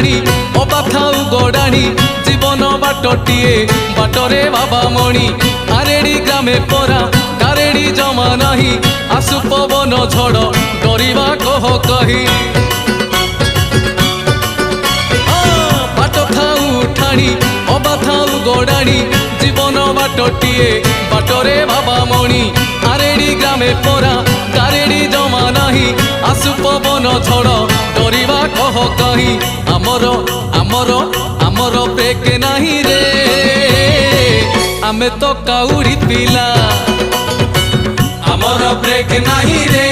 ଉଠାଣି ଅବା ଥାଉ ଗଡ଼ାଣି ଜୀବନ ବାଟଟିଏ ବାଟରେ ବାବା ମଣି ଆରେଡ଼ି ଗ୍ରାମେ ପରା କାରେଡ଼ି ଜମା ନାହିଁ ଆସୁ ପବନ ଝଡ଼ ଡରିବା କହ କହି ବାଟ ଥାଉ ଉଠାଣି ଅବା ଥାଉ ଗଡ଼ାଣି ଜୀବନ ବାଟଟିଏ ବାଟରେ ବାବା ମଣି ଆରେଡ଼ି ଗ୍ରାମେ ପରା କାରେଡ଼ି ଜମା ନାହିଁ ଆସୁ ପବନ ଝଡ଼ ଡରିବା କହ କହି ଆମର ଆମର ଆମର ବ୍ରେକ୍ ନାହିଁ ରେ ଆମେ ତ କାଉଡ଼ି ପିଲା ଆମର ବ୍ରେକ୍ ନାହିଁ ରେ